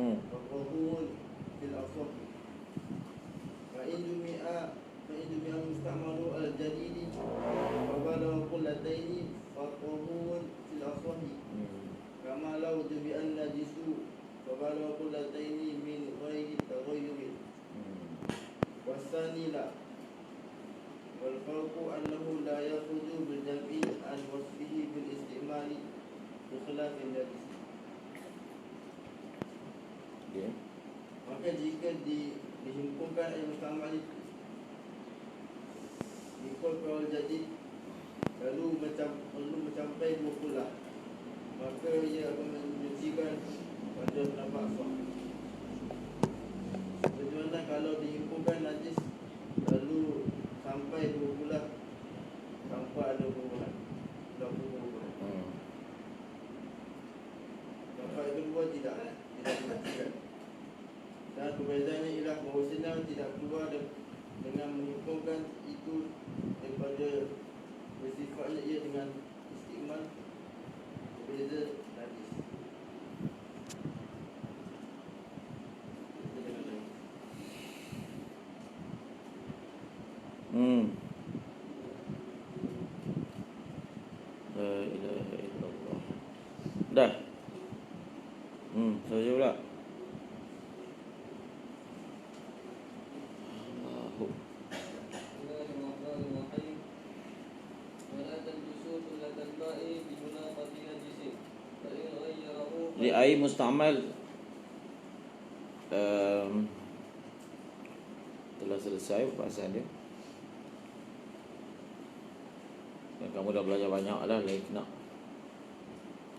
فطهور في الأصح. فإن جمع المستعمل الجديد فبلغ قلتين فطهور في الأصح. كما لو جمع النجس فبلغ قلتين من غير تغير. والثاني لا. والفرق أنه لا يخرج بالجمع عن وصفه بالاستعمال بخلاف النجس. Maka jika dihimpunkan air musta'mal itu ikut kaul jadi lalu mencapai 2 bulan, maka ia akan menyucikan pada pendapat sah. Bagaimana kalau dihimpunkan najis lalu sampai 2 bulan tanpa ada hubungan, Pendapat kedua tidak dimaksudkan. Dan perbezaannya ialah bahawasanya tidak keluar dengan menghimpunkan itu daripada bersifatnya ia dengan istiqmal berbeza najis. La ilaha illallah. Dah. Saja pula. Li air musta'mal telah selesai perbahasan dia. Dan kamu dah belajar banyak lah dalam Iqna'.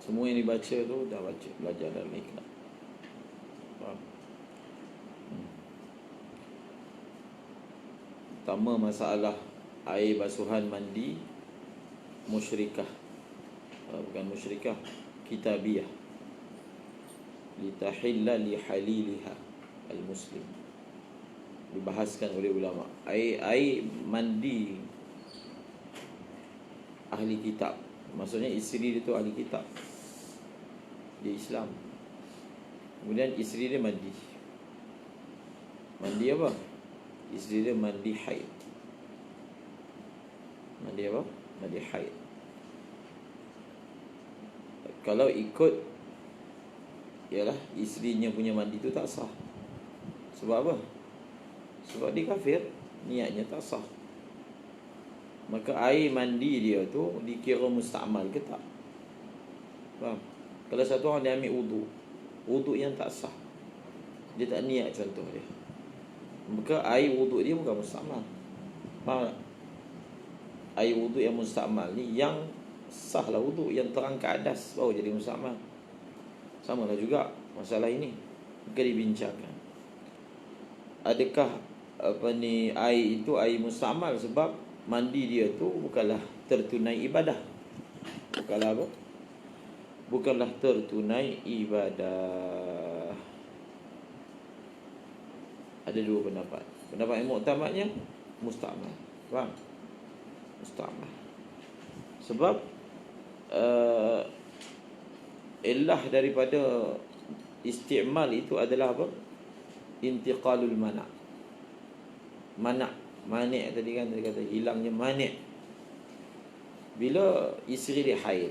Semua yang dibaca tu dah belajar dalam Iqna'. Faham? Pertama, masalah air basuhan mandi musyrikah, bukan musyrikah, kitabiyah, litahilla li haliliha al-muslim. Dibahaskan oleh ulama. Air mandi ahli kitab, maksudnya isteri dia tu ahli kitab, dia Islam. Kemudian isteri dia mandi apa? Isteri dia mandi haid. Mandi apa? Mandi haid. Kalau ikut, ialah isterinya punya mandi tu tak sah. Sebab apa? Sebab dia kafir, niatnya tak sah. Maka air mandi dia tu dikira musta'mal ke tak? Faham? Kalau satu orang dia ambil wudu yang tak sah, dia tak niat contoh dia, maka air wudu dia bukan musta'mal. Faham tak? Air wudu yang musta'mal ni yang sah lah wudu, yang terang ke adas baru jadi musta'mal. Sama lah juga masalah ini. Maka dibincangkan, adakah air itu air musta'mal sebab mandi dia tu bukanlah tertunai ibadah. Bukanlah apa? Bukanlah tertunai ibadah. Ada dua pendapat. Pendapat yang muktamadnya musta'mal. Faham? Musta'mal. Sebab illah daripada isti'mal itu adalah apa? Intiqalul mana'. Mani' tadi kan, dia kata hilangnya mani'. Bila isteri dia haid,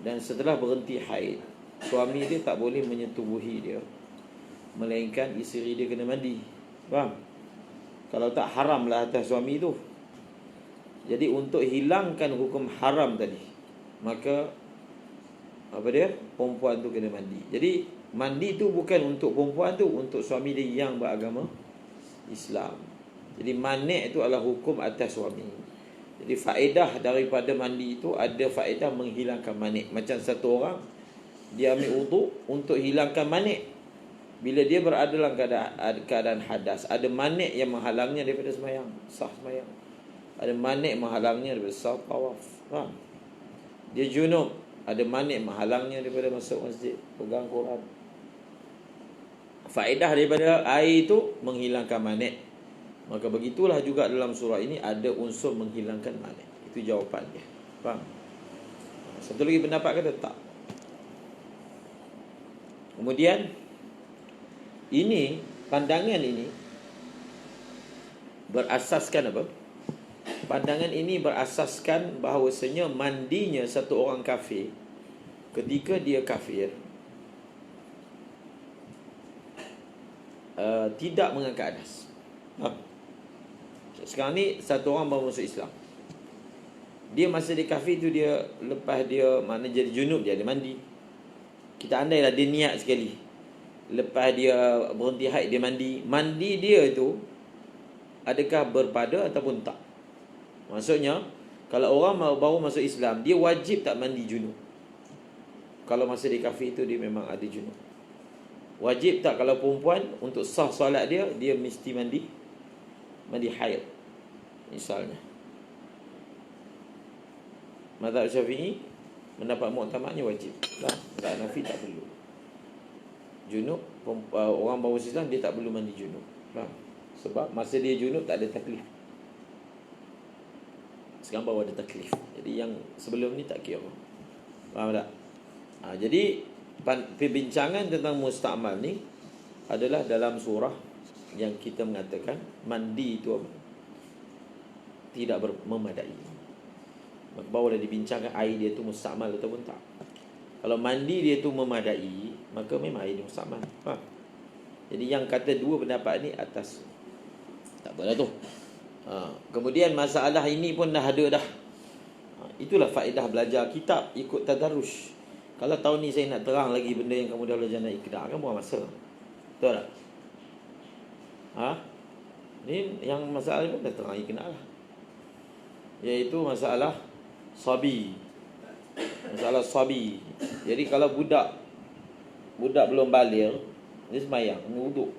dan setelah berhenti haid, suami dia tak boleh menyetubuhi dia, melainkan isteri dia kena mandi. Faham? Kalau tak, haramlah atas suami tu. Jadi untuk hilangkan hukum haram tadi, maka apa dia? Perempuan tu kena mandi. Jadi mandi tu bukan untuk perempuan tu, untuk suami dia yang beragama Islam. Jadi mani' itu adalah hukum atas suami. Jadi faedah daripada mandi itu, ada faedah menghilangkan mani'. Macam satu orang dia ambil wudu untuk hilangkan mani'. Bila dia berada dalam keadaan hadas, ada mani' yang menghalangnya daripada sembahyang, sah sembahyang. Ada mani' menghalangnya daripada sah tawaf. Faham? Dia junub, ada mani' menghalangnya daripada masuk masjid, pegang Quran. Faedah daripada air itu menghilangkan mani'. Maka begitulah juga dalam surah ini ada unsur menghilangkan mani'. Itu jawapannya. Faham? Satu lagi pendapat kata tak. Kemudian ini, pandangan ini berasaskan apa? Pandangan ini berasaskan bahawasanya mandinya satu orang kafir ketika dia kafir tidak mengangkat hadas. Sekarang ni satu orang baru masuk Islam. Dia masa dia kafir tu, dia lepas dia mana jadi junub, dia ada mandi. Kita andailah dia niat sekali, lepas dia berhenti haid dia mandi. Mandi dia tu adakah berpada ataupun tak? Maksudnya kalau orang baru masuk Islam, dia wajib tak mandi junub? Kalau masa dia kafir tu dia memang ada junub. Wajib tak kalau perempuan untuk sah solat dia, dia mesti mandi haid misalnya? Mazhab Syafi'i mendapat muktamadnya wajib. Tak Hanafi tak perlu. Junub, orang baru Islam dia tak perlu mandi junub. Sebab masa dia junub tak ada taklif. Sekarang baru ada taklif. Jadi yang sebelum ni tak kira. Faham tak? Jadi perbincangan tentang musta'mal ni adalah dalam surah yang kita mengatakan mandi itu tidak memadai. Barulah dibincangkan air dia tu musta'mal ataupun tak. Kalau mandi dia tu memadai, maka memang air dia musta'mal. Jadi yang kata dua pendapat ni atas, tak apalah tu. Kemudian masalah ini pun dah ada dah. Itulah faedah belajar kitab ikut tadarrush. Kalau tahun ni saya nak terang lagi benda yang kamu dah belajar nak iqna', kan buang masa. Betul tak? Ni yang masalah ni pun dah terang iqna' lah. Iaitu masalah sabi. Masalah sabi. Jadi kalau budak belum baligh, dia semayang, wuduk.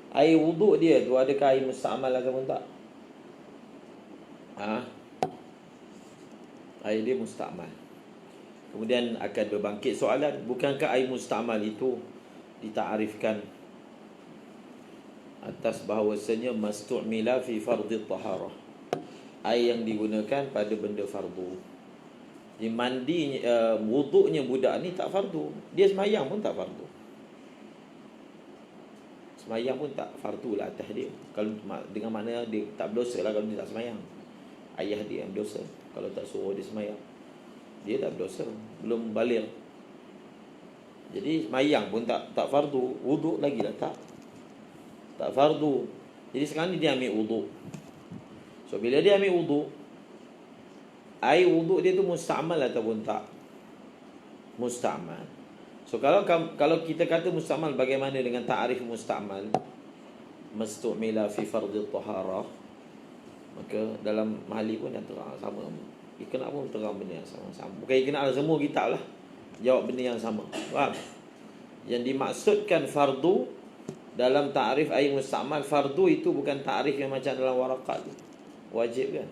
Air wuduk dia tu adakah air musta'mal ataupun tak? Air dia musta'mal. Kemudian akan berbangkit soalan, bukankah air musta'mal itu dita'arifkan atas bahawasanya mastu'mila fi fardhi taharah, air yang digunakan pada benda fardu. Jadi mandi, wuduknya budak ni tak fardu. Dia semayang pun tak fardu. Semayang pun tak fardu lah atas dia. Kalau dengan makna dia tak berdosa lah kalau dia tak semayang. Ayah dia yang berdosa kalau tak suruh dia semayang. Dia tak berdosa, belum baligh. Jadi semayang pun tak fardu. Wuduk lagi lah tak fardu. Jadi sekarang ni dia ambil wuduk. So bila dia ambil wuduk, air wuduk dia tu musta'mal ataupun tak? Musta'mal. So kalau kita kata musta'mal, bagaimana dengan ta'arif musta'mal? Mastu'mila fi fardhi taharah. Maka dalam mahali pun dah terang sama. Iqna' pun terang benda yang sama-sama. Bukan Iqna' semua kitab lah jawab benda yang sama. Faham? Yang dimaksudkan fardu dalam ta'arif air musta'mal, fardu itu bukan ta'arif yang macam dalam waraqat tu. Wajib kan?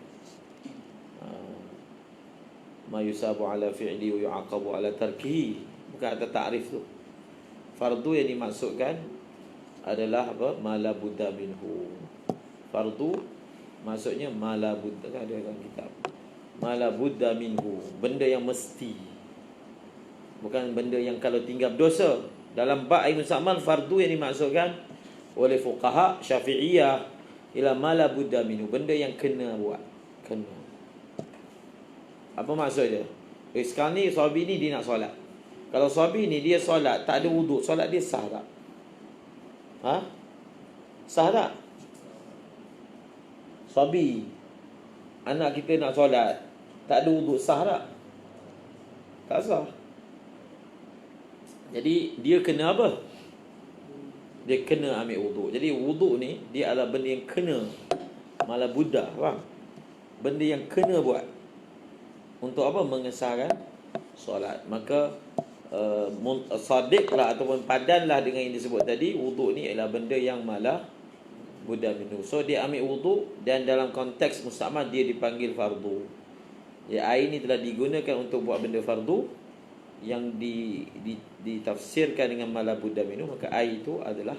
Ma yusabu ala fi'li wa yu'aqabu ala tarkihi. Bukan ada ta'rif tu. Fardu yang dimaksudkan adalah apa? Mala budda minhu. Fardu maksudnya mala budda, kan ada dalam kitab. Mala budda minhu, benda yang mesti. Bukan benda yang kalau tinggal berdosa. Dalam bab air musta'mal, fardu yang dimaksudkan oleh fuqaha Syafi'iyah ila mala budda minhu, benda yang kena buat. Kena. Apa maksud dia? Sekarang ni sahabi ni dia nak solat. Kalau sahabi ni dia solat tak ada wuduk, solat dia sah tak? Sah tak? Sahabi, anak kita nak solat tak ada wuduk, sah tak? Tak sah. Jadi dia kena apa? Dia kena ambil wuduk. Jadi wuduk ni dia adalah benda yang kena, malah Buddha, faham? Benda yang kena buat. Untuk apa? Mengesahkan solat. Maka sadiqlah ataupun padanlah dengan yang disebut tadi. Wuduk ni adalah benda yang malah Buddha minhu. So dia ambil wuduk, dan dalam konteks musta'mal dia dipanggil fardu. Ya, air ni telah digunakan untuk buat benda fardu yang ditafsirkan dengan malah Buddha minhu, maka air itu adalah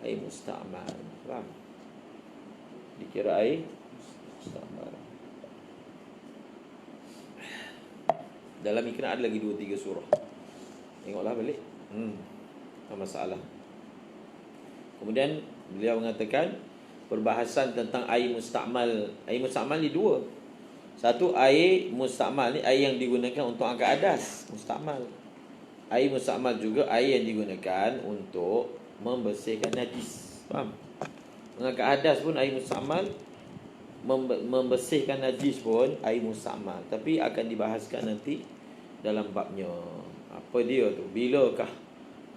air musta'mal. Faham? Dikira air musta'mal. Dalam Iqna' ada lagi 2-3 surah. Tengoklah balik. masalah. Kemudian beliau mengatakan perbahasan tentang air mustakmal. Air mustakmal ni dua. Satu, air mustakmal ni air yang digunakan untuk angkat hadas, mustakmal. Air mustakmal juga air yang digunakan untuk membersihkan najis. Faham? Mengangkat hadas pun air mustakmal, membersihkan najis pun air mustakmal. Tapi akan dibahaskan nanti dalam babnya. Apa dia tu? Bilakah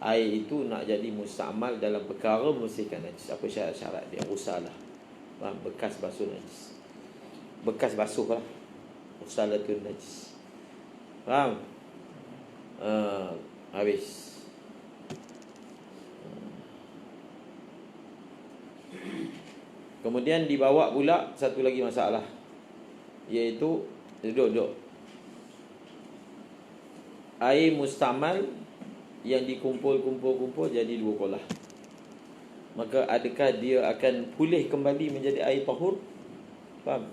air itu nak jadi mustakmal dalam perkara membersihkan najis? Apa syarat-syarat dia? Usalah. Faham? Bekas basuh najis. Bekas basuh lah. Usalah tu najis. Faham? Habis. Kemudian dibawa pula satu lagi masalah, iaitu duduk. Air mustakmal yang dikumpul jadi dua kolah. Maka adakah dia akan pulih kembali menjadi air tahur? Faham?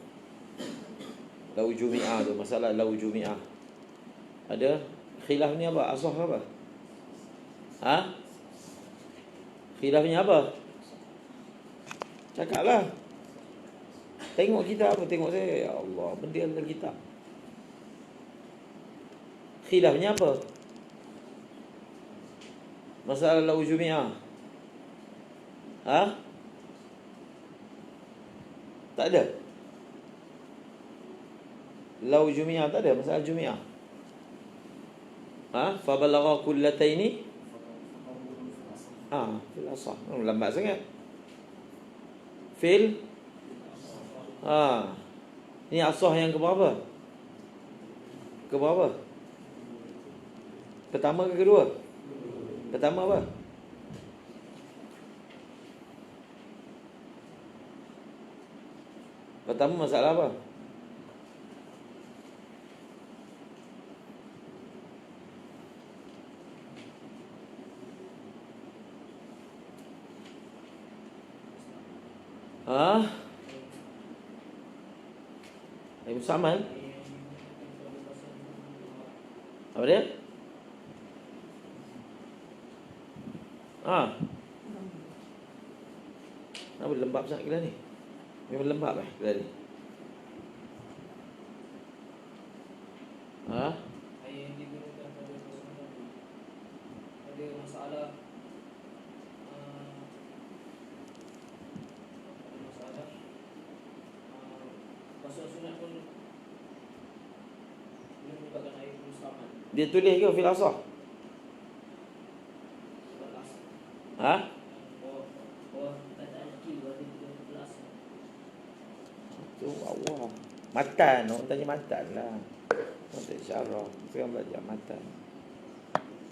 Lau jumi'ah tu, masalah lau jumi'ah. Ada khilaf ni apa? Asah apa? Ha? Khilafnya apa? Cakaplah. Tengok kita apa? Tengok saya. Ya Allah, benda dalam kitab. Khilafnya apa? Masalah lau jumi'ah. Ha? Tak ada. Lau jumi'ah tak ada masalah jumi'ah. Ha? Fa balagha kullataini. Fil asah. Lambat sangat. Fil Ini asah yang keberapa? Keberapa? Pertama ke kedua? Pertama apa? Pertama masalah apa? Air mustakmal. Apa dia? Kenapa lembab sangat gelas ni? Memang lembab gelas ni. Air yang digunakan pada pasangan ada masalah. Basuh sunat pun boleh menyebabkan air mustakmal. Dia tulis ke fil asah? Tu Allah. Matan, orang tanya matan lah. Orang tak syarah. Sekarang belajar matan.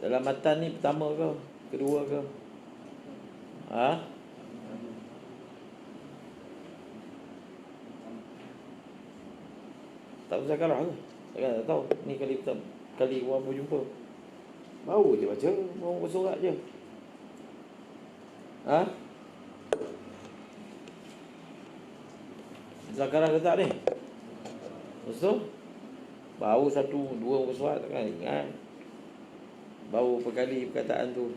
Dalam matan ni pertama ke? Kedua ke? Tak usah karah ke? Tak tahu. Ni kali orang pun jumpa. Baru je baca. Orang bersorak je. Zakarah letak ni. Lepas tu baru satu, dua muka surat takkan ingat. Baru berkali perkataan tu.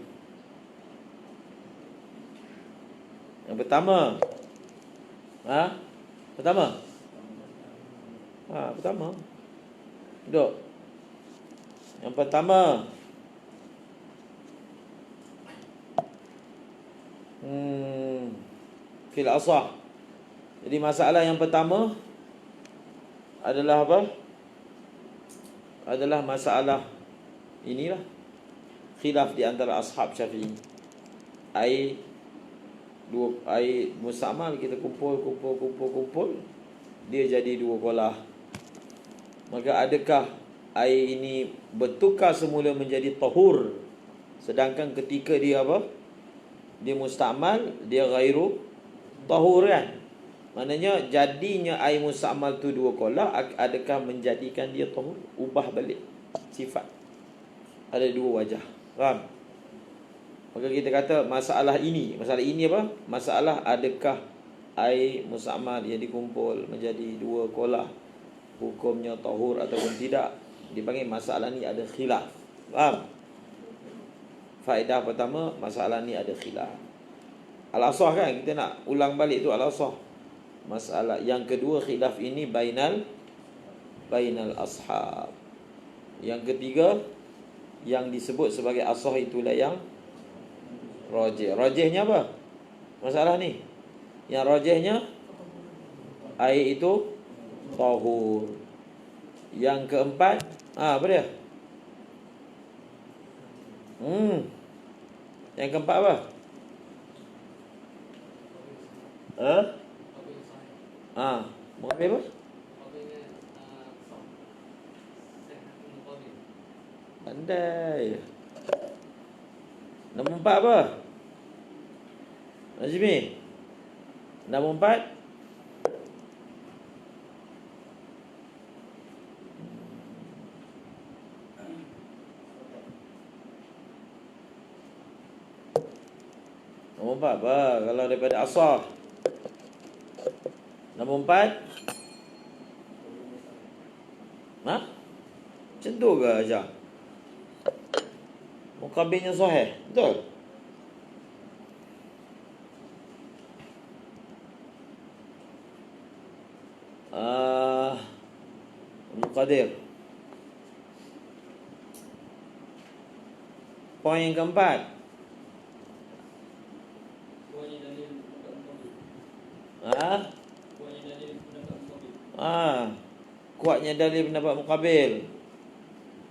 Yang pertama. Pertama. Duduk. Yang pertama. Fil asah. Jadi masalah yang pertama adalah apa? Adalah masalah inilah khilaf di antara ashab Syafi'i. Air mustakmal kita kumpul, dia jadi dua kolah. Maka adakah air ini bertukar semula menjadi tahur, sedangkan ketika dia apa? Dia mustakmal, dia ghairu tahur kan? Maknanya jadinya air mustakmal tu dua kolah, adakah menjadikan dia tahur? Ubah balik sifat. Ada dua wajah. Faham? Maka kita kata masalah ini apa? Masalah adakah air mustakmal yang dikumpul menjadi dua kolah hukumnya tahur ataupun tidak? Dipanggil masalah ni ada khilaf. Faham? Faedah pertama, masalah ni ada khilaf. Al-asah kan, kita nak ulang balik tu al-asah. Masalah yang kedua, khilaf ini bainal ashab. Yang ketiga, yang disebut sebagai asah itulah yang rajih. Rajihnya apa? Masalah ni. Yang rajihnya air itu tahur. Yang keempat, apa dia? Yang keempat apa? Muqabil apa? Pandai. Nombor 4 apa? Najmi. Nombor 4. Nombor 4 apa? Kalau daripada asah. Nombor 4. Macam tu ke Ajah? Muqabilnya sahih. Betul? Muqadir. Poin yang keempat. Kuatnya dalil pendapat Muqabil.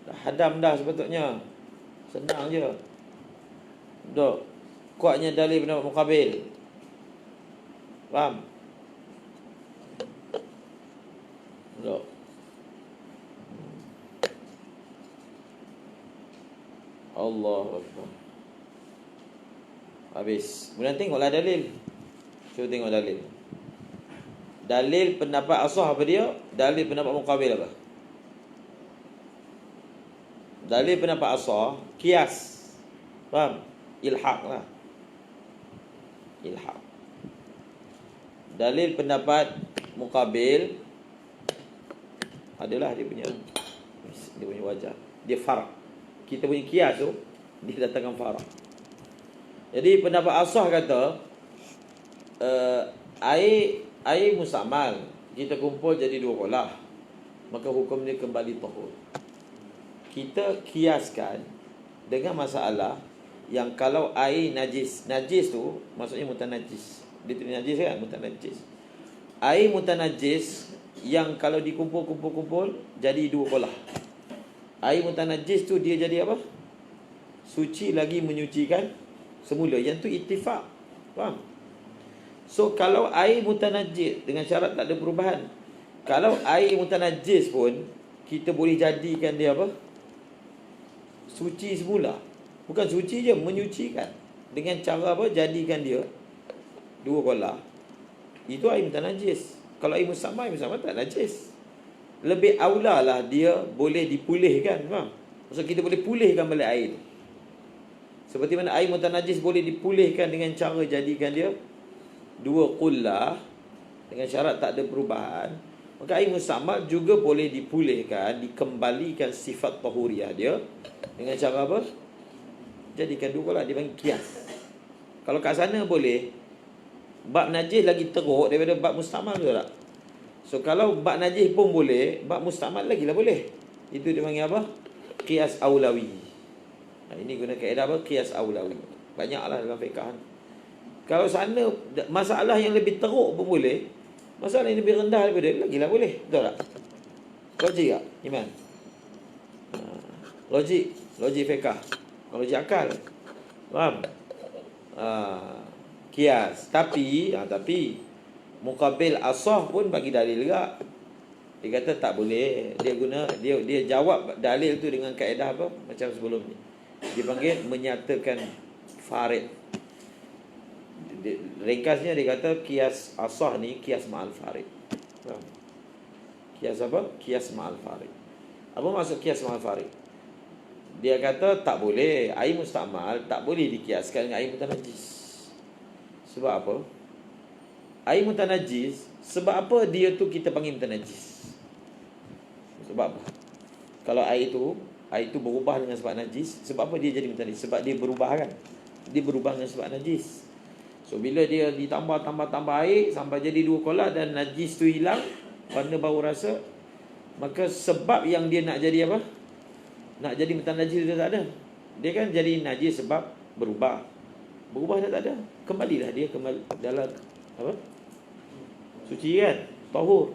Dah hadam dah sepatutnya. Senang je. Dok. Kuatnya dalil pendapat Muqabil. Faham? Dok. Allahu Akbar. Habis. Kemudian tengoklah dalil. Cuba tengok dalil. Dalil pendapat asah apa dia? Dalil pendapat Muqabil apa? Dalil pendapat asah kias. Faham? Ilhaq lah. Ilhaq. Dalil pendapat Muqabil adalah dia punya wajah. Dia farq. Kita punya kias tu dia datangkan farq. Jadi pendapat asah kata air mustamal kita kumpul jadi 2 kolah, maka hukum dia kembali tahur. Kita kiaskan dengan masalah yang kalau air najis tu maksudnya mutanajis. Dia tu najis kan, mutanajis. Air mutanajis yang kalau dikumpul-kumpul jadi 2 kolah. Air mutanajis tu dia jadi apa? Suci lagi menyucikan semula. Yang tu ittifaq. Faham? So kalau air mutanajis dengan syarat tak ada perubahan. Kalau air mutanajis pun kita boleh jadikan dia apa? Suci semula. Bukan suci je, menyucikan. Dengan cara apa? Jadikan dia 2 kolah. Itu air mutanajis. Kalau air mustamal tak najis. Lebih aula lah dia boleh dipulihkan. Faham? Maksud kita boleh pulihkan balik air tu. Seperti mana air mutanajis boleh dipulihkan dengan cara jadikan dia 2 qullah dengan syarat tak ada perubahan, maka air mustamal juga boleh dipulihkan, dikembalikan sifat tahuriyah dia dengan cara apa? Jadikan 2 qullah, dia panggil kias. Kalau kat sana boleh, bab najis lagi teruk daripada bab mustamal tu tak? So kalau bab najis pun boleh, bab mustamal lagi lah boleh. Itu dia panggil apa? Qiyas aulawi. Ini guna kaedah apa? Qiyas aulawi. Banyaklah dalam fiqh. Kalau sana masalah yang lebih teruk pun boleh, masalah yang lebih rendah daripada lagilah boleh. Betul tak? Logik tak? Iman? Logik fiqh. Logik akal. Faham? Kias. Tapi Muqabil asah pun bagi dalil juga. Dia kata tak boleh. Dia jawab dalil tu dengan kaedah apa? Macam sebelum ni. Dia panggil menyatakan farid. Ringkasnya dia kata kias asah ni kias ma'al farid. Kias apa? Kias ma'al farid. Apa maksud kias ma'al farid? Dia kata tak boleh. Air mustamal tak boleh dikiaskan dengan air mutanajis. Sebab apa? Air mutanajis, sebab apa dia tu kita panggil mutanajis? Sebab apa? Kalau air tu air itu berubah dengan sebab najis. Sebab apa dia jadi najis? Sebab dia berubah kan. Dia berubah dengan sebab najis. So bila dia ditambah air sampai jadi 2 kolak dan najis tu hilang, warna bau rasa, maka sebab yang dia nak jadi apa? Nak jadi metan najis dia tak ada. Dia kan jadi najis sebab berubah. Berubah dah tak ada. Kembalilah dia kembali dalam apa? Suci kan? Tahur.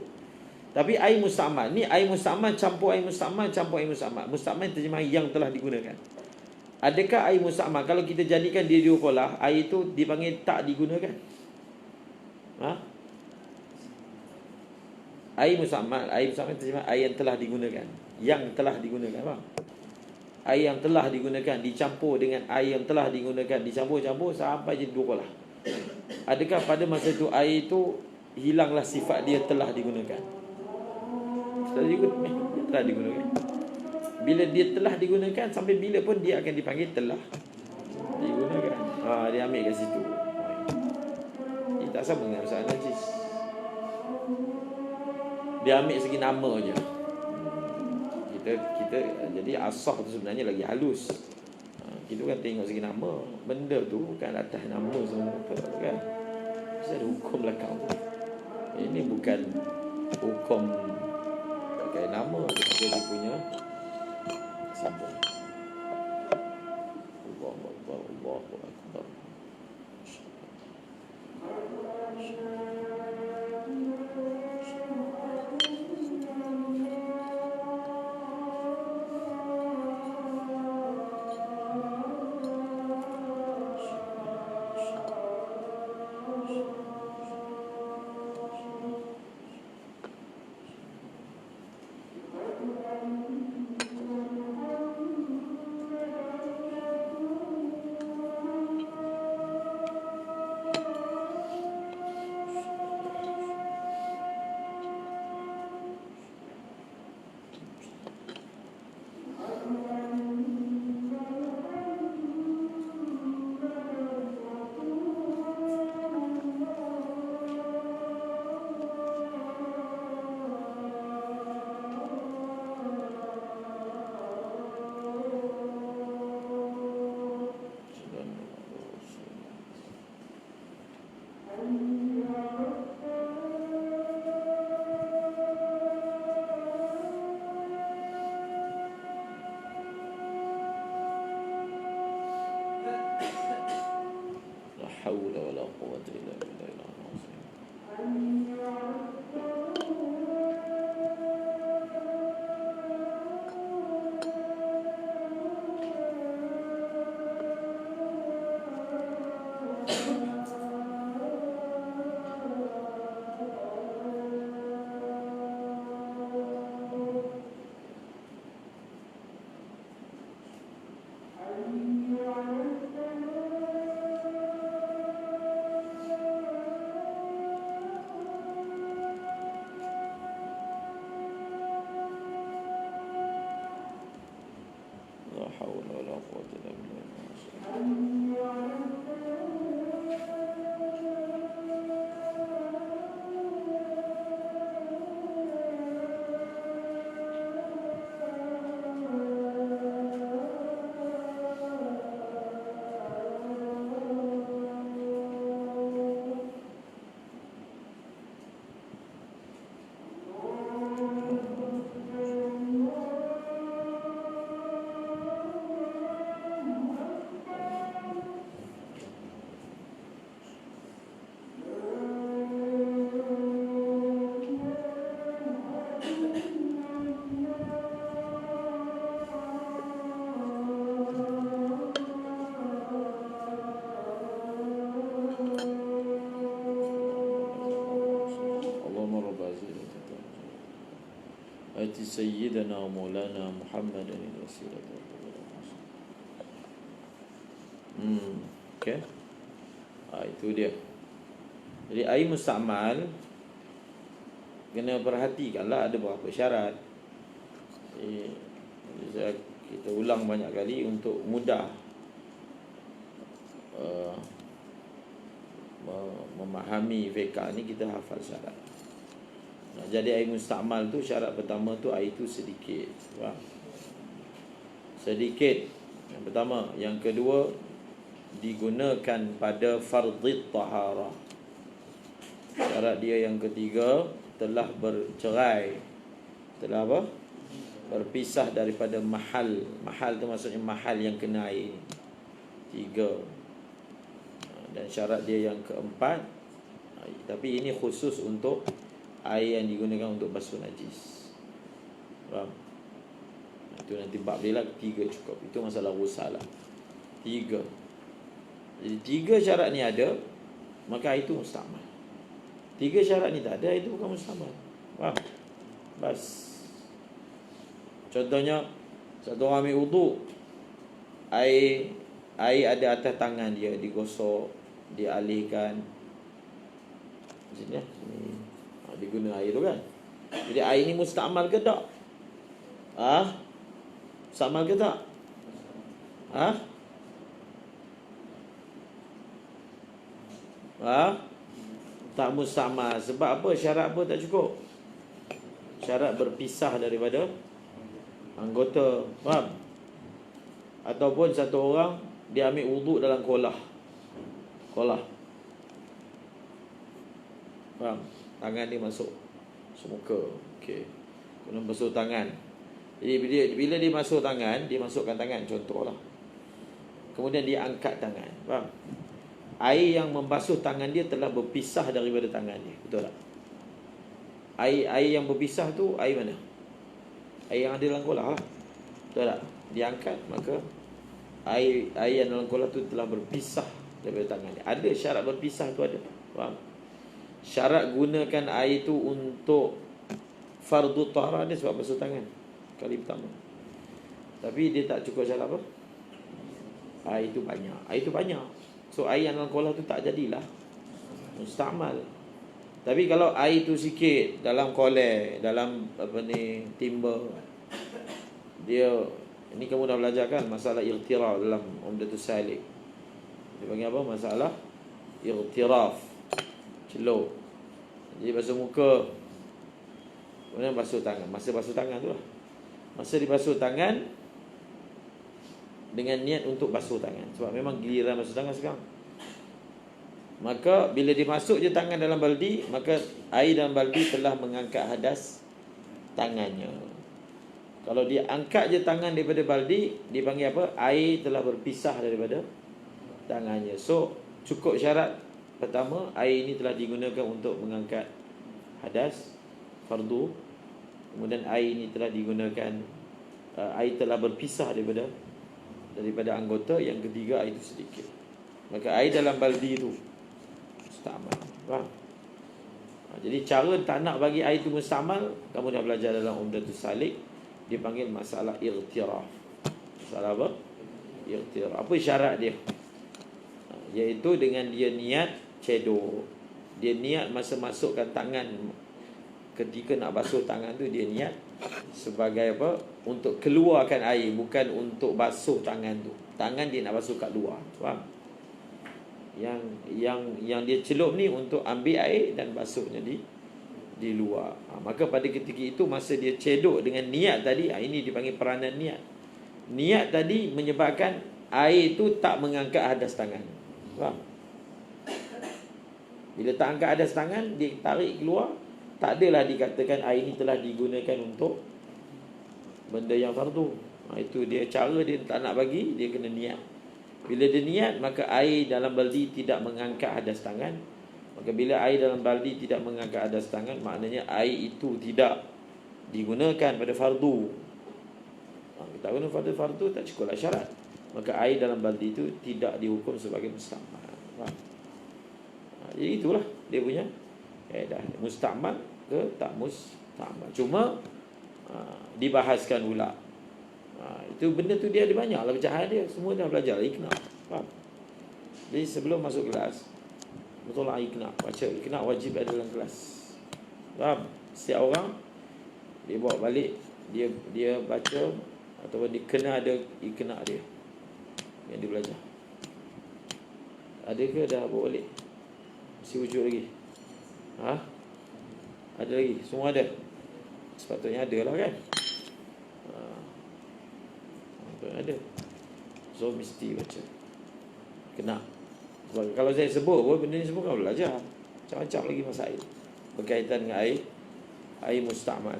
Tapi air musta'mal ni, air musta'mal campur air musta'mal, campur air musta'mal. Musta'mal terjemah yang telah digunakan. Adakah air musta'mal kalau kita jadikan dia 2 kolak, air itu dipanggil tak digunakan? Ha? Air musta'mal terjemah air yang telah digunakan. Yang telah digunakan, faham? Air yang telah digunakan dicampur dengan air yang telah digunakan, dicampur-campur sampai jadi 2 kolak. Adakah pada masa itu air itu hilanglah sifat dia telah digunakan? Telah digunakan. Bila dia telah digunakan, sampai bila pun dia akan dipanggil telah digunakan. Dia ambil kat situ. Dia tak sama dengan masalah najis. Dia ambil segi nama je. Kita jadi asah tu sebenarnya lagi halus. Kita kan tengok segi nama. Benda tu bukan atas nama semua kan. Mesti ada hukum belakang. Ini bukan hukum pakai nama, dia punya simbol. Allahu Akbar, Allahu Akbar. haula wala quwwata illa billahil azim. La haula wala quwwata illa billahil azim. Ati sayyidana wa maulana Muhammadan al-wasilah. Okay. Itu dia. Jadi air musta'mal kena perhatikanlah, ada beberapa syarat. Kita ulang banyak kali untuk mudah memahami fiqh ni, kita hafal syarat. Jadi air musta'mal tu syarat pertama tu air tu sedikit. Faham? sedikit. Yang pertama. Yang kedua, digunakan pada fardhit taharah. Syarat dia yang ketiga, telah bercerai, telah apa? Berpisah daripada mahal. Mahal tu maksudnya mahal yang kena air. 3. Dan syarat dia yang keempat, tapi ini khusus untuk air yang digunakan untuk basuh najis. Faham? Itu nanti bab dia lah, 3 cukup. Itu masalah rusalah. 3. Jadi 3 syarat ni ada, maka air itu mustamal. 3 syarat ni tak ada, itu bukan mustamal. Faham? Bas. Contohnya, satu orang ambil wuduk, air ada atas tangan dia, digosok, dialihkan. Sini lah, sini. Dia guna air tu kan. Jadi air ni mustamal ke tak? Mustamal ke tak? Tak mustamal. Sebab apa? Syarat apa tak cukup? Syarat berpisah daripada anggota. Faham? Ataupun satu orang dia ambil wuduk dalam kolah. Faham? Tangan dia masuk semuka. Okey. Kena basuh tangan. Jadi bila dia masuk tangan, dia masukkan tangan, contohlah. Kemudian dia angkat tangan. Faham? Air yang membasuh tangan dia telah berpisah daripada tangan dia. Betul tak? Air yang berpisah tu air mana? Air yang ada dalam kolah lah. Betul tak? Dia angkat, maka air yang dalam kolah tu telah berpisah daripada tangan dia. Ada syarat berpisah tu ada. Faham? Syarat gunakan air tu untuk fardhu taharah dia sebab basuh tangan kali pertama. Tapi dia tak cukup syarat apa? Air tu banyak. So air yang dalam kolah tu tak jadilah mustamal. Tapi kalau air tu sikit dalam kolek, dalam timba, dia, ini kamu dah belajar kan masalah ightiraf dalam Umdatus Salik. Dia panggil apa? Masalah ightiraf, celup. Jadi basuh muka, kemudian basuh tangan. Masa basuh tangan tu lah, masa dibasuh tangan dengan niat untuk basuh tangan, sebab memang giliran basuh tangan sekarang. Maka bila dimasuk je tangan dalam baldi, maka air dalam baldi telah mengangkat hadas tangannya. Kalau dia angkat je tangan daripada baldi, dipanggil apa? Air telah berpisah daripada tangannya. So cukup syarat pertama, air ini telah digunakan untuk mengangkat hadas fardu. Kemudian air ini telah digunakan, air telah berpisah daripada anggota. Yang ketiga, air itu sedikit. Maka air dalam baldi itu mustamal. Faham? Jadi cara tak nak bagi air itu mustamal, kamu dah belajar dalam Umdatus Salik. Dia panggil masalah ightiraf. Masalah apa? Ightiraf. Apa syarat dia? Iaitu dengan dia niat cedok. Dia niat masa masukkan tangan, ketika nak basuh tangan tu dia niat sebagai apa? Untuk keluarkan air, bukan untuk basuh tangan tu. Tangan dia nak basuh kat luar. Faham? Yang dia celup ni untuk ambil air dan basuhnya di luar. Maka pada ketika itu, masa dia cedok dengan niat tadi, ini dipanggil peranan niat. Niat tadi menyebabkan air itu tak mengangkat hadas tangan. Faham? Bila tak angkat hadas tangan, dia tarik keluar, tak adalah dikatakan air ini telah digunakan untuk benda yang fardu. Itu dia cara dia tak nak bagi, dia kena niat. Bila dia niat, maka air dalam baldi tidak mengangkat hadas tangan. Maka bila air dalam baldi tidak mengangkat hadas tangan, maknanya air itu tidak digunakan pada fardu. Kita guna pada fardu, tak cukuplah syarat. Maka air dalam baldi itu tidak dihukum sebagai mustamal. Jadi itulah dia punya kaedah. Mustamal ke tak mustamal. Cuma dibahaskan pula. Itu benda tu dia ada banyak lah pecahan dia. Semua dah belajar iqna. Faham? Jadi sebelum masuk kelas, betul lah iqna. Baca iqna wajib ada dalam kelas. Faham? Setiap orang dia bawa balik, dia baca, ataupun dia kena ada iqna dia yang dia belajar. Ada ke dah bawa balik? Masih wujud lagi? Ada lagi? Semua ada? Sepatutnya ada lah kan? Ada ada. So mesti baca. Kena. Sebab kalau saya sebut pun benda ni semua kau belajar. Macam-macam lagi masail berkaitan dengan air musta'mal.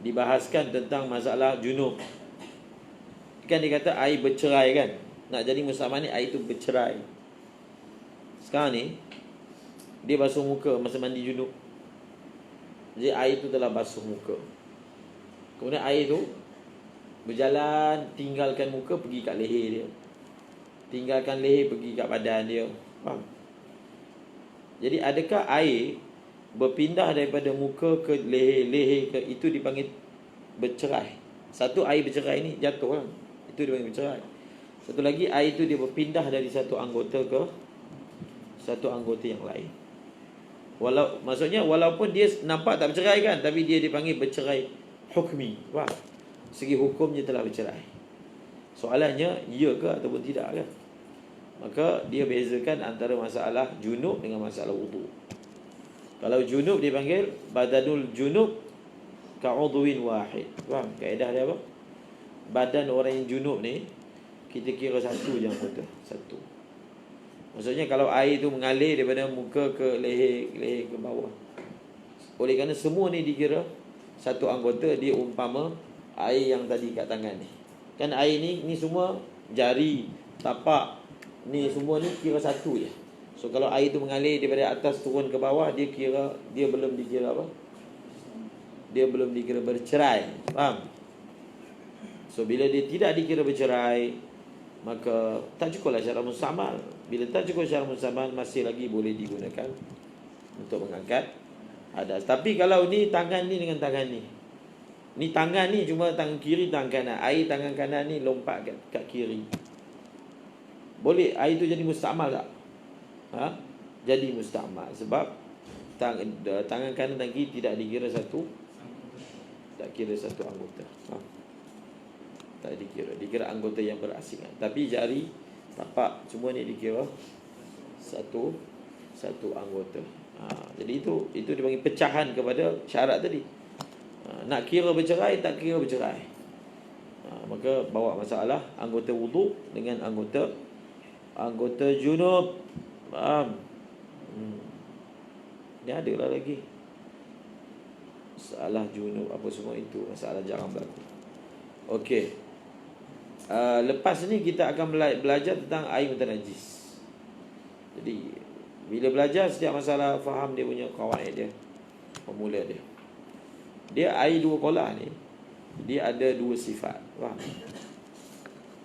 Dibahaskan tentang masalah junub. Kan dia kata air bercerai kan. Nak jadi musta'mal ni air tu bercerai. Sekarang ni dia basuh muka masa mandi junub. Jadi air tu telah basuh muka. Kemudian air tu berjalan, tinggalkan muka pergi kat leher dia. Tinggalkan leher pergi kat badan dia. Faham? Jadi adakah air berpindah daripada muka ke leher ke, itu dipanggil bercerai. Satu air bercerai ni jatuh kan. Itu dipanggil bercerai. Satu lagi air tu dia berpindah dari satu anggota ke satu anggota yang lain. Maksudnya walaupun dia nampak tak bercerai kan, tapi dia dipanggil bercerai hukmi. Faham? Segi hukumnya telah bercerai. Soalannya ya ke ataupun tidak kan? Maka dia bezakan antara masalah junub dengan masalah wudu. Kalau junub dipanggil badanul junub ka'udhuin wahid. Faham? Kaedah dia apa? Badan orang yang junub ni kita kira satu je anggota. Satu. Maksudnya kalau air tu mengalir daripada muka ke leher ke bawah. Oleh kerana semua ni dikira satu anggota, dia umpama air yang tadi kat tangan ni. Kan air ni semua jari, tapak, ni semua ni kira satu je. So kalau air tu mengalir daripada atas turun ke bawah, dia belum dikira apa? Dia belum dikira bercerai. Faham? So bila dia tidak dikira bercerai, maka tak cukuplah syarat musta'mal. Bila tak cukup syarat musta'mal, masih lagi boleh digunakan untuk mengangkat hadas. Tapi kalau ni tangan ni dengan tangan ni, ni tangan ni cuma tangan kiri, tangan kanan. Air tangan kanan ni lompat kat kiri. Boleh air tu jadi musta'mal tak? Jadi musta'mal. Sebab tangan kanan dan kiri tidak dikira satu. Tak kira satu anggota. Tak dikira anggota yang berasingan. Tapi jari, tapak, semua ni dikira satu anggota. Jadi itu dipanggil pecahan kepada syarat tadi. Nak kira bercerai, tak kira bercerai. Maka bawa masalah anggota wudu dengan anggota junub. Faham? Ni adalah lagi masalah junub apa semua itu, masalah jarang berlaku. Okey. Lepas ni kita akan belajar tentang air mutanajis. Jadi bila belajar setiap masalah, faham dia punya kawaid dia, formula dia. Dia air dua kolah ni, dia ada dua sifat. Faham?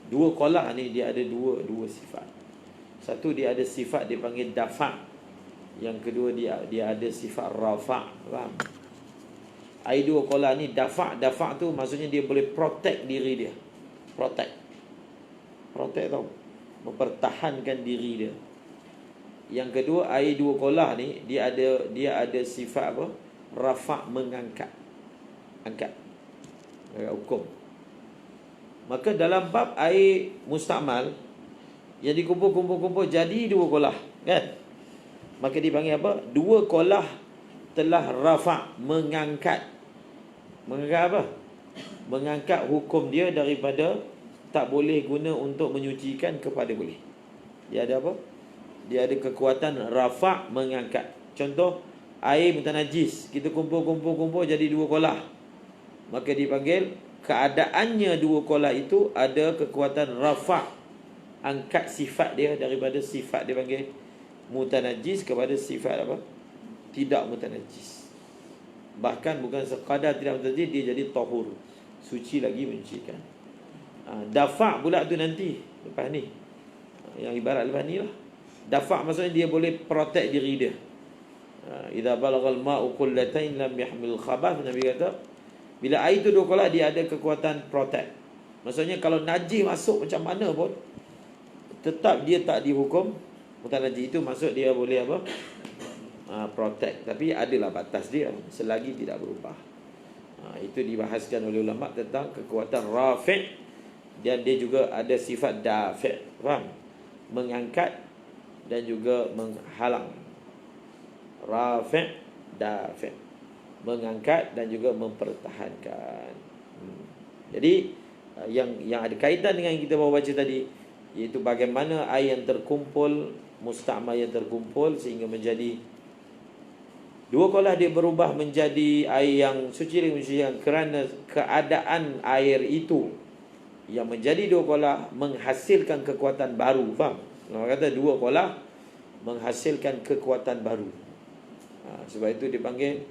Dua kolah ni dia ada dua sifat. Satu dia ada sifat dipanggil dafa'. Yang kedua dia ada sifat rafa'. Faham? Air dua kolah ni dafa' tu maksudnya dia boleh protect diri dia. Protect tau, mempertahankan diri dia. Yang kedua, air dua kolah ni dia ada sifat apa? Rafa', mengangkat. Angkat hukum. Maka dalam bab air musta'mal yang dikumpul jadi dua kolah kan, maka dipanggil apa? Dua kolah telah rafa', mengangkat apa? Mengangkat hukum dia daripada tak boleh guna untuk menyucikan kepada boleh. Dia ada apa? Dia ada kekuatan rafa', mengangkat. Contoh air mutanajis, kita kumpul jadi dua kolah, maka dipanggil keadaannya dua kolah itu ada kekuatan rafa', angkat sifat dia daripada sifat dia panggil mutanajis kepada sifat apa? Tidak mutanajis. Bahkan bukan sekadar tidak mutanajis, dia jadi tahur, suci lagi menyucikan. Dafa' pula tu nanti lepas ni, yang ibarat lepas ni lah. Dafa' maksudnya dia boleh protect diri dia. Idza balagal ma'u qullatain lam yahmil khabath. Nabi kata bila air tu dua kolah, dia ada kekuatan protect. Maksudnya kalau najis masuk macam mana pun, tetap dia tak dihukum mutanajis. Itu maksud dia boleh apa? Protect. Tapi adalah batas dia selagi tidak berubah. Itu dibahaskan oleh ulama tentang kekuatan rafi', dan dia juga ada sifat dafi'. Faham? Mengangkat dan juga menghalang. Rafi', dafi', mengangkat dan juga mempertahankan. Jadi yang ada kaitan dengan yang kita baru baca tadi, iaitu bagaimana air yang terkumpul, musta'mal yang terkumpul sehingga menjadi dua kolah, dia berubah menjadi air yang suci dan mensucikan kerana keadaan air itu yang menjadi dua kolah menghasilkan kekuatan baru. Faham? Orang kata dua kolah menghasilkan kekuatan baru. Sebab itu dipanggil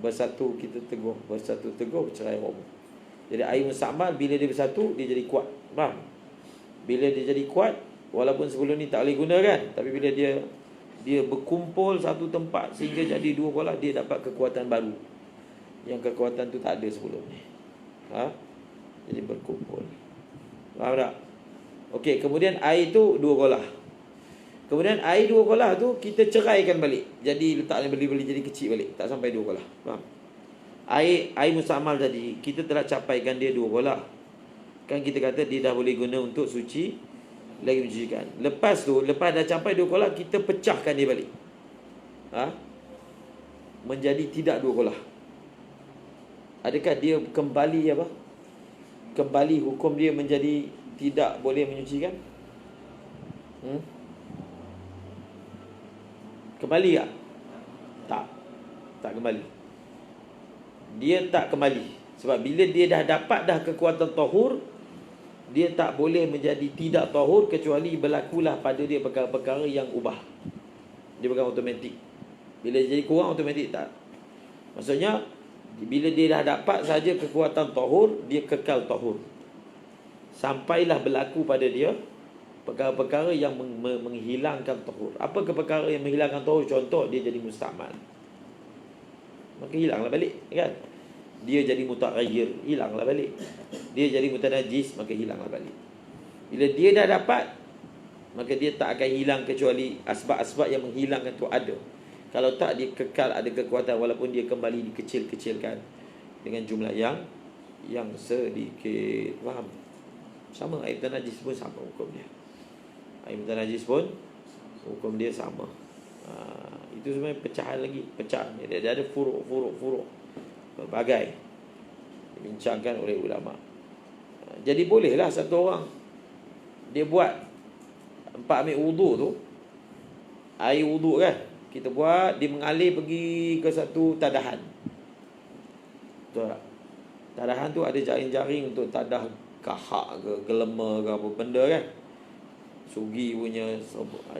bersatu kita teguh, bersatu teguh bercerai roboh. Jadi air musta'mal bila dia bersatu, dia jadi kuat. Faham? Bila dia jadi kuat, walaupun sebelum ni tak boleh guna kan, tapi bila dia berkumpul satu tempat sehingga jadi dua kolah, dia dapat kekuatan baru yang kekuatan tu tak ada sebelum ni. Jadi berkumpul. Faham tak? Okey, kemudian air tu dua kolah. Kemudian air dua kolah tu kita ceraikan balik. Jadi letaknya beli-beli jadi kecil balik, tak sampai dua kolah. Faham? Air musta'mal tadi kita telah capaikan dia dua kolah. Kan kita kata dia dah boleh guna untuk suci lagi mencucikan. Lepas tu, lepas dah capai dua kolah, kita pecahkan dia balik. Menjadi tidak dua kolah. Adakah dia kembali apa? Kembali hukum dia menjadi tidak boleh menyucikan? Kembali tak? Tak kembali. Dia tak kembali. Sebab bila dia dah dapat dah kekuatan tahur, dia tak boleh menjadi tidak tahur kecuali berlakulah pada dia perkara-perkara yang ubah. Dia bukan automatik. Bila jadi kurang automatik tak. Maksudnya bila dia dah dapat saja kekuatan tahur, dia kekal tahur. Sampailah berlaku pada dia perkara-perkara yang menghilangkan tahur. Apa perkara yang menghilangkan tahur? Contoh, dia jadi musta'mal, maka hilanglah balik, kan? Dia jadi mutaghayyir, hilanglah balik. Dia jadi mutanajis, maka hilanglah balik. Bila dia dah dapat, maka dia tak akan hilang kecuali asbab-asbab yang menghilangkan tu ada. Kalau tak, dia kekal ada kekuatan walaupun dia kembali dikecil-kecilkan dengan jumlah yang sedikit. Faham? Sama, air mutanajis pun sama hukum dia. Air mutanajis pun hukum dia sama. Itu sebenarnya pecahan lagi. Pecahan dia ada furuk-furuk berbagai dibincangkan oleh ulama. Jadi bolehlah satu orang dia buat 4 ambil wudu tu, air wudu kan, kita buat, dia mengalir pergi ke satu tadahan. Betul tak? Tadahan tu ada jaring-jaring untuk tadah kahak ke gelema ke apa benda kan, sugi punya.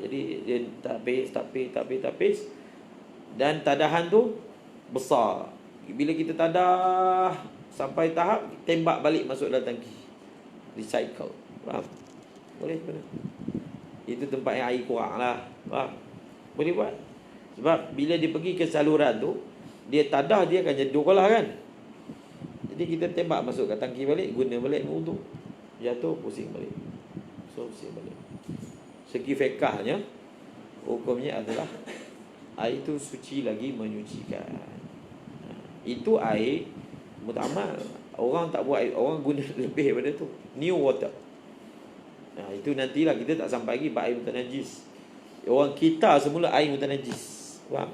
Jadi dia tapis, dan tadahan tu besar. Bila kita tadah sampai tahap, tembak balik masuk dalam tangki, recycle. Faham? Boleh sebenarnya. Itu tempat yang air kurang lah. Faham? Boleh buat. Sebab bila dia pergi ke saluran tu, dia tadah, dia akan jadi dua kolah kan. Jadi kita tembak masuk ke tangki balik, guna balik untuk jatuh, pusing balik. So pusing balik. Segi fiqahnya, hukumnya adalah air itu suci lagi menyucikan. Itu air muta'mal. Orang tak buat air, orang guna lebih daripada tu, new water. Itu nantilah kita tak sampai lagi air mutanajis. Orang kita semula air mutanajis. Faham?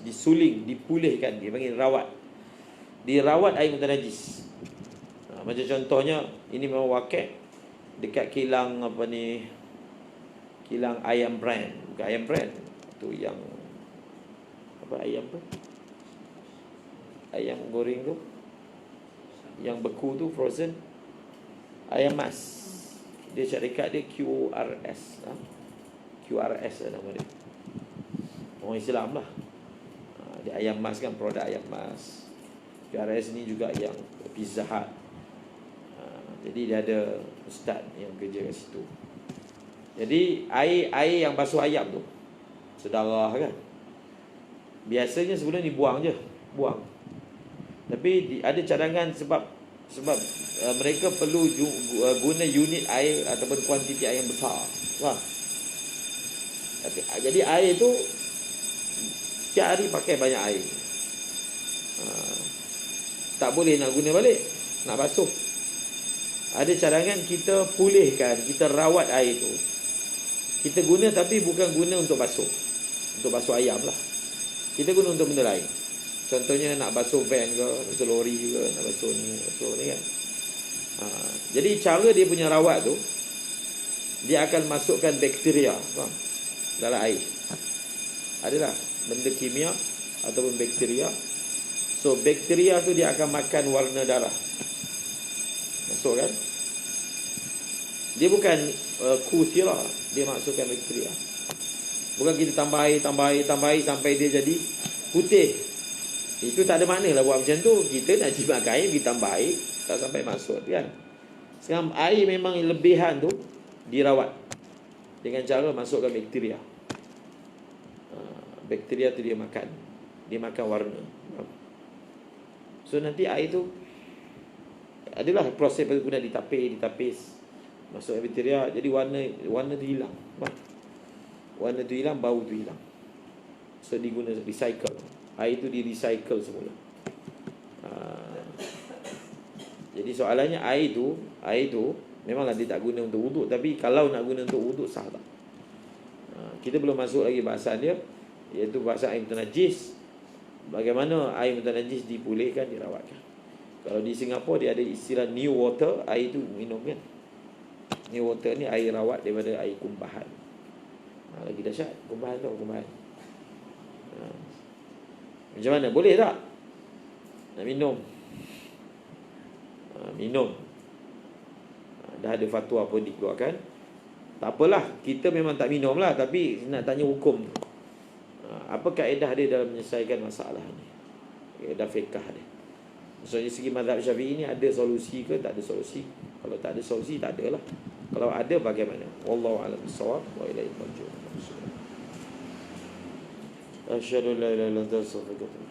Disuling, dipulihkan, dia panggil rawat. Dirawat air mutanajis. Macam contohnya, ini memang wakil dekat kilang apa ni, kilang ayam brand. Bukan ayam brand, tu yang apa, ayam apa, ayam goreng tu yang beku tu, frozen, ayam mas. Dia syarikat dia QRS. QRS lah nama dia, orang Islam lah. Dia ayam mas kan, produk ayam mas. QRS ni juga yang Pizza Hut. Jadi dia ada ustaz yang kerja kat situ. Jadi air yang basuh ayam tu, sedarah kan, biasanya sebelum ni buang je, buang. Tapi ada cadangan sebab mereka perlu guna unit air ataupun kuantiti air yang besar. Wah. Jadi air tu setiap hari pakai banyak air. Tak boleh nak guna balik, nak basuh. Ada cadangan kita pulihkan, kita rawat air tu. Kita guna tapi bukan guna untuk basuh. Untuk basuh ayam lah. Kita guna untuk benda lain. Contohnya nak basuh van ke, basuh lori ke, nak basuh ni kan. Jadi cara dia punya rawat tu, dia akan masukkan bakteria, faham? Dalam air. Adalah benda kimia ataupun bakteria. So bakteria tu dia akan makan warna darah. Masuk kan? Dia bukan kusira, dia masukkan bakteria. Bukan kita tambah air sampai dia jadi putih. Itu tak ada makna lah buat macam tu. Kita nak jimatkan air, kita tambah air, tak sampai masuk kan. Sekarang air memang lebihan tu dirawat dengan cara masukkan bakteria. Bakteria tu dia makan warna. So nanti air tu adalah proses guna ditapis, masukkan bakteria, jadi warna tu hilang. Warna tu hilang, bau tu hilang. So diguna recycle. Air tu di recycle semula. Jadi soalannya air tu memanglah dia tak guna untuk wuduk, tapi kalau nak guna untuk wuduk sah tak? Kita belum masuk lagi bahasan dia, iaitu bahasan air mutanajis. Bagaimana air mutanajis dipulihkan, dirawatkan. Kalau di Singapura dia ada istilah new water, air tu minum kan. New water ni air rawat daripada air kumpahan. Lagi dahsyat kumpahan. Macam mana? Boleh tak nak minum? Minum. Dah ada fatwa pun dikeluarkan. Tak apalah, kita memang tak minum lah, tapi nak tanya hukum. Apa kaedah dia dalam menyelesaikan masalah ni? Kaedah fiqh dia. Maksudnya segi mazhab Syafi'i ni ada solusi ke tak ada solusi? Kalau tak ada solusi, tak ada lah. Kalau ada, bagaimana? Wallahu a'lam bissawab wa ilaihi marji'un. Asyhadu an la ilaha illa anta astaghfiruka wa atubu ilaik.